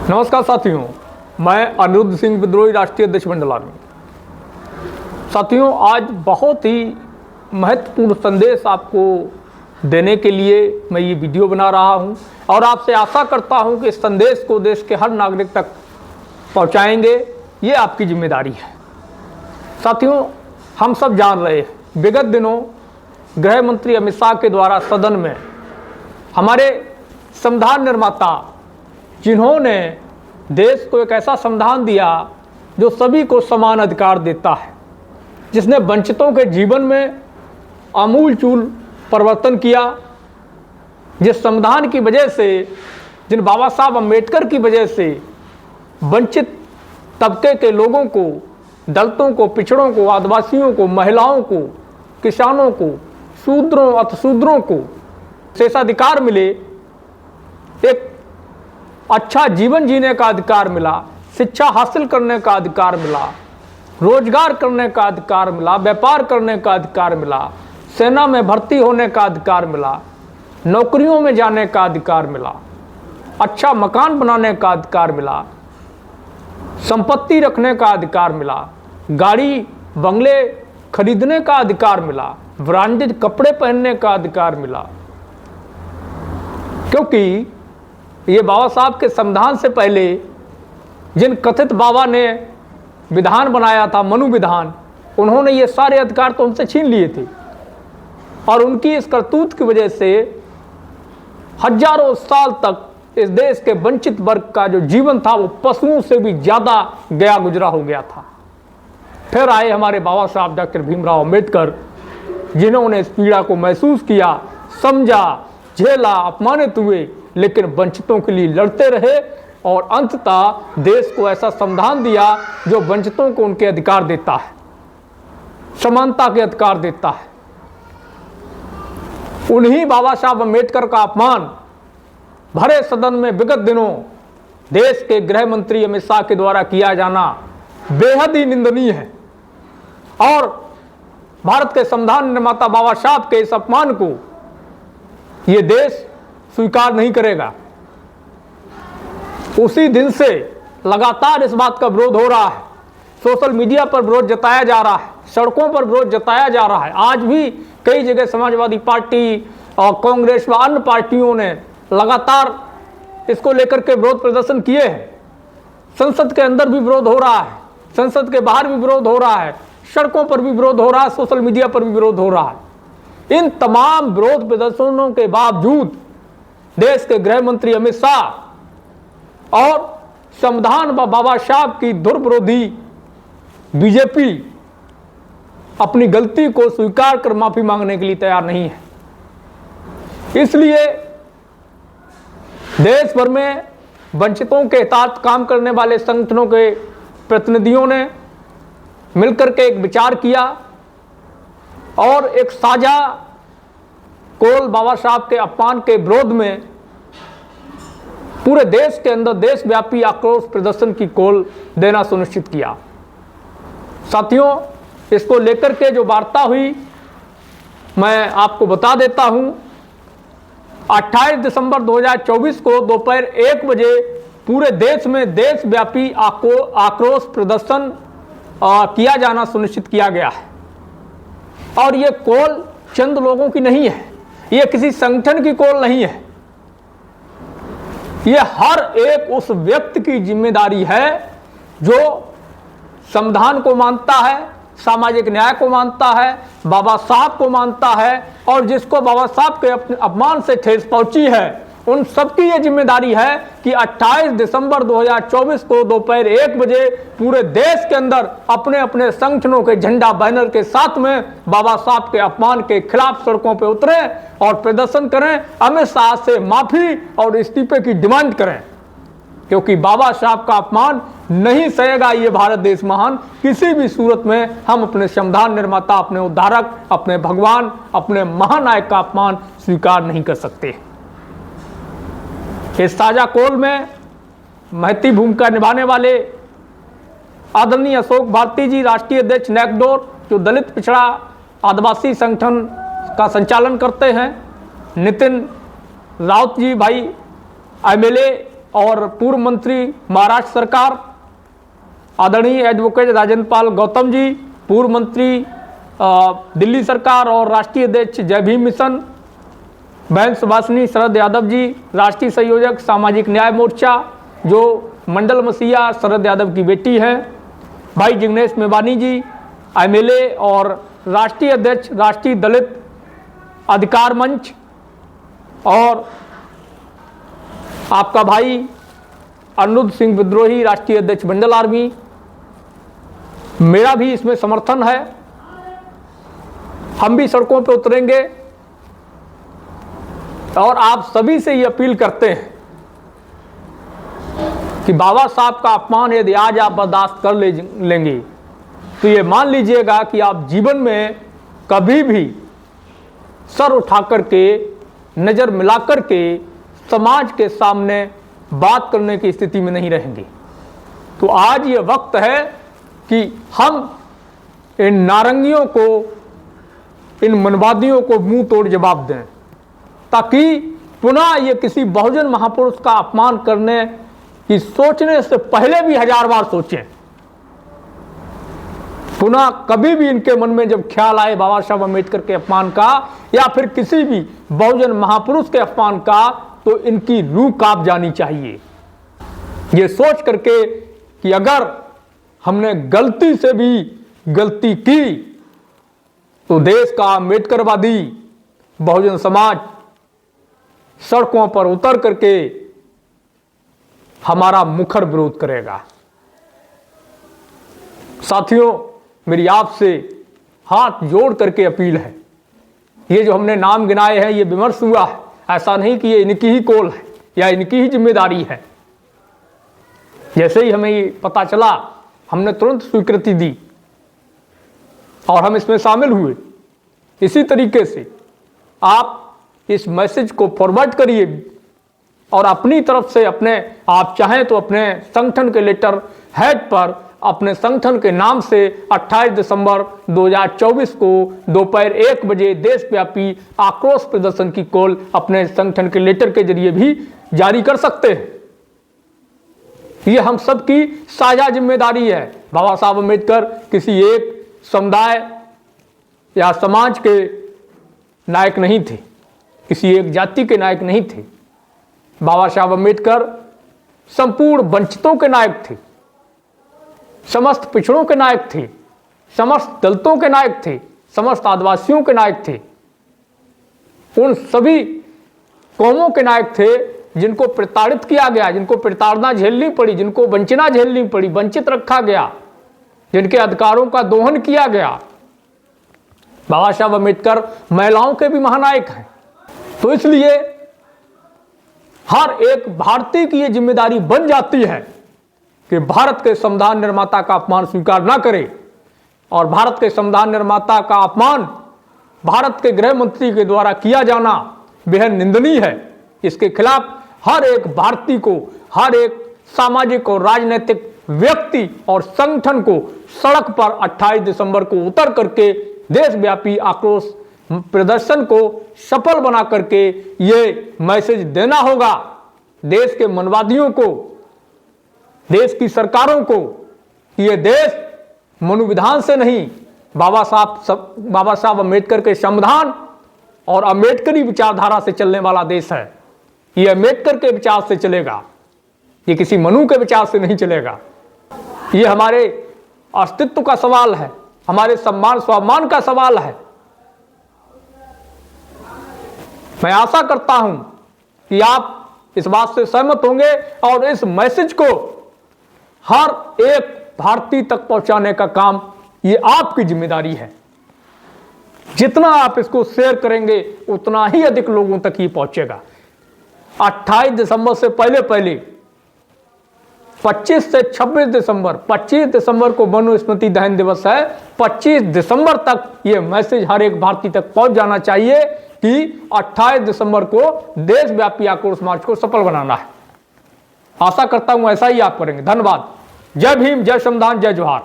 नमस्कार साथियों, मैं अनिरुद्ध सिंह विद्रोही, राष्ट्रीय अध्यक्ष मंडल आर्मी। साथियों, आज बहुत ही महत्वपूर्ण संदेश आपको देने के लिए मैं ये वीडियो बना रहा हूँ और आपसे आशा करता हूँ कि इस संदेश को देश के हर नागरिक तक पहुँचाएंगे। ये आपकी जिम्मेदारी है। साथियों, हम सब जान रहे हैं, विगत दिनों गृह मंत्री अमित शाह के द्वारा सदन में हमारे संविधान निर्माता, जिन्होंने देश को एक ऐसा संविधान दिया जो सभी को समान अधिकार देता है, जिसने वंचितों के जीवन में आमूलचूल परिवर्तन किया, जिस संविधान की वजह से, जिन बाबा साहब अम्बेडकर की वजह से वंचित तबके के लोगों को, दलितों को, पिछड़ों को, आदिवासियों को, महिलाओं को, किसानों को, शूद्रों, अतिशूद्रों को शेषाधिकार मिले, एक अच्छा जीवन जीने का अधिकार मिला, शिक्षा हासिल करने का अधिकार मिला, रोजगार करने का अधिकार मिला, व्यापार करने का अधिकार मिला, सेना में भर्ती होने का अधिकार मिला, नौकरियों में जाने का अधिकार मिला, अच्छा मकान बनाने का अधिकार मिला, संपत्ति रखने का अधिकार मिला, गाड़ी बंगले खरीदने का अधिकार मिला, ब्रांडेड कपड़े पहनने का अधिकार मिला। क्योंकि ये बाबा साहब के संविधान से पहले जिन कथित बाबा ने विधान बनाया था, मनु विधान, उन्होंने ये सारे अधिकार तो हमसे छीन लिए थे और उनकी इस करतूत की वजह से हजारों साल तक इस देश के वंचित वर्ग का जो जीवन था वो पशुओं से भी ज़्यादा गया गुजरा हो गया था। फिर आए हमारे बाबा साहब डॉक्टर भीमराव अम्बेडकर, जिन्होंने इस पीड़ा को महसूस किया, समझा, झेला, अपमानित हुए, लेकिन वंचितों के लिए लड़ते रहे और अंततः देश को ऐसा संविधान दिया जो वंचितों को उनके अधिकार देता है, समानता के अधिकार देता है। उन्हीं बाबा साहब अम्बेडकर का अपमान भरे सदन में विगत दिनों देश के गृह मंत्री अमित शाह के द्वारा किया जाना बेहद ही निंदनीय है और भारत के संविधान निर्माता बाबा साहब के इस अपमान को ये देश स्वीकार नहीं करेगा। उसी दिन से लगातार इस बात का विरोध हो रहा है, सोशल मीडिया पर विरोध जताया जा रहा है, सड़कों पर विरोध जताया जा रहा है। आज भी कई जगह समाजवादी पार्टी और कांग्रेस व अन्य पार्टियों ने लगातार इसको लेकर के विरोध प्रदर्शन किए हैं। संसद के अंदर भी विरोध हो रहा है, संसद के बाहर भी विरोध हो रहा है, सड़कों पर भी विरोध हो रहा है, सोशल मीडिया पर भी विरोध हो रहा है। इन तमाम विरोध प्रदर्शनों के बावजूद देश के गृह मंत्री अमित शाह और संविधान व बाबा साहब की धुर विरोधी बीजेपी अपनी गलती को स्वीकार कर माफी मांगने के लिए तैयार नहीं है। इसलिए देश भर में वंचितों के हितार्थ काम करने वाले संगठनों के प्रतिनिधियों ने मिलकर के एक विचार किया और एक साझा कोल बाबा साहब के अपमान के विरोध में पूरे देश के अंदर देशव्यापी आक्रोश प्रदर्शन की कोल देना सुनिश्चित किया। साथियों, इसको लेकर के जो वार्ता हुई मैं आपको बता देता हूं। 28 दिसंबर 2024 को दोपहर 1 बजे पूरे देश में देशव्यापी आक्रोश प्रदर्शन किया जाना सुनिश्चित किया गया है और ये कॉल चंद लोगों की नहीं है, ये किसी संगठन की कॉल नहीं है, ये हर एक उस व्यक्ति की जिम्मेदारी है जो संविधान को मानता है, सामाजिक न्याय को मानता है, बाबा साहब को मानता है और जिसको बाबा साहब के अपमान से ठेस पहुंची है। उन सबकी ये जिम्मेदारी है कि 28 दिसंबर 2024 को दोपहर 1 बजे पूरे देश के अंदर अपने अपने संगठनों के झंडा बैनर के साथ में बाबा साहब के अपमान के खिलाफ सड़कों पर उतरें और प्रदर्शन करें, अमित शाह से माफी और इस्तीफे की डिमांड करें, क्योंकि बाबा साहब का अपमान नहीं सहेगा ये भारत देश महान। किसी भी सूरत में हम अपने संविधान निर्माता, अपने उद्धारक, अपने भगवान, अपने महानायक का अपमान स्वीकार नहीं कर सकते। इस साझा कोल में महती भूमिका निभाने वाले आदरणीय अशोक भारती जी, राष्ट्रीय अध्यक्ष नैकडोर, जो दलित पिछड़ा आदिवासी संगठन का संचालन करते हैं, नितिन राउत जी भाई MLA और पूर्व मंत्री महाराष्ट्र सरकार आदरणीय एडवोकेट राजेंद्र पाल गौतम जी, पूर्व मंत्री दिल्ली सरकार और राष्ट्रीय अध्यक्ष जय भीम मिशन बहन सुभाषिनी शरद यादव जी, राष्ट्रीय संयोजक सामाजिक न्याय मोर्चा जो मंडल मसीहा शरद यादव की बेटी हैं, भाई जिग्नेश मेवानी जी एमएलए और राष्ट्रीय अध्यक्ष राष्ट्रीय दलित अधिकार मंच, और आपका भाई अनिरुद्ध सिंह विद्रोही राष्ट्रीय अध्यक्ष मंडल आर्मी, मेरा भी इसमें समर्थन है। हम भी सड़कों पर उतरेंगे और आप सभी से ये अपील करते हैं कि बाबा साहब का अपमान यदि आज आप बर्दाश्त कर लेंगे तो ये मान लीजिएगा कि आप जीवन में कभी भी सर उठाकर के नज़र मिलाकर के समाज के सामने बात करने की स्थिति में नहीं रहेंगे। तो आज ये वक्त है कि हम इन नारंगियों को, इन मनवादियों को मुंह तोड़ जवाब दें, ताकि पुनः ये किसी बहुजन महापुरुष का अपमान करने की सोचने से पहले भी 1000 बार सोचें। पुनः कभी भी इनके मन में जब ख्याल आए बाबा साहब अम्बेडकर के अपमान का या फिर किसी भी बहुजन महापुरुष के अपमान का, तो इनकी रूह कांप जानी चाहिए, ये सोच करके कि अगर हमने गलती से भी गलती की तो देश का अम्बेडकरवादी बहुजन समाज सड़कों पर उतर करके हमारा मुखर विरोध करेगा। साथियों, मेरी आपसे हाथ जोड़ करके अपील है, ये जो हमने नाम गिनाए हैं ये विमर्श हुआ है, ऐसा नहीं कि ये इनकी ही कॉल है या इनकी ही जिम्मेदारी है। जैसे ही हमें ये पता चला हमने तुरंत स्वीकृति दी और हम इसमें शामिल हुए। इसी तरीके से आप इस मैसेज को फॉरवर्ड करिए और अपनी तरफ से आप चाहें तो अपने संगठन के लेटर हेड पर अपने संगठन के नाम से 28 दिसंबर 2024 को दोपहर 1 बजे देशव्यापी आक्रोश प्रदर्शन की कॉल अपने संगठन के लेटर के जरिए भी जारी कर सकते हैं। ये हम सबकी साझा जिम्मेदारी है। बाबा साहब अम्बेडकर किसी एक समुदाय या समाज के नायक नहीं थे, किसी एक जाति के नायक नहीं थे। बाबा साहब अम्बेडकर संपूर्ण वंचितों के नायक थे, समस्त पिछड़ों के नायक थे, समस्त दलितों के नायक थे, समस्त आदिवासियों के नायक थे, उन सभी कौमों के नायक थे जिनको प्रताड़ित किया गया, जिनको प्रताड़ना झेलनी पड़ी, जिनको वंचना झेलनी पड़ी, वंचित रखा गया, जिनके अधिकारों का दोहन किया गया। बाबा साहब अम्बेडकर महिलाओं के भी महानायक हैं। तो इसलिए हर एक भारतीय की ये जिम्मेदारी बन जाती है कि भारत के संविधान निर्माता का अपमान स्वीकार ना करे, और भारत के संविधान निर्माता का अपमान भारत के गृह मंत्री के द्वारा किया जाना बेहद निंदनीय है। इसके खिलाफ हर एक भारतीय को, हर एक सामाजिक और राजनीतिक व्यक्ति और संगठन को सड़क पर 28 दिसंबर को उतर करके देशव्यापी आक्रोश प्रदर्शन को सफल बना करके ये मैसेज देना होगा देश के मनवादियों को, देश की सरकारों को, कि ये देश मनुविधान से नहीं, बाबा साहब अम्बेडकर के संविधान और अम्बेडकरी विचारधारा से चलने वाला देश है। ये अम्बेडकर के विचार से चलेगा, ये किसी मनु के विचार से नहीं चलेगा। ये हमारे अस्तित्व का सवाल है, हमारे सम्मान स्वाभिमान का सवाल है। मैं आशा करता हूं कि आप इस बात से सहमत होंगे और इस मैसेज को हर एक भारतीय तक पहुंचाने का काम ये आपकी जिम्मेदारी है। जितना आप इसको शेयर करेंगे उतना ही अधिक लोगों तक ये पहुंचेगा। 28 दिसंबर से पहले 25 से 26 दिसंबर, 25 दिसंबर को मनुस्मृति दहन दिवस है, 25 दिसंबर तक ये मैसेज हर एक भारतीय तक पहुंच जाना चाहिए कि 28 दिसंबर को देशव्यापी आक्रोश मार्च को सफल बनाना है। आशा करता हूं ऐसा ही आप करेंगे। धन्यवाद। जय भीम, जय संविधान, जय जोहार।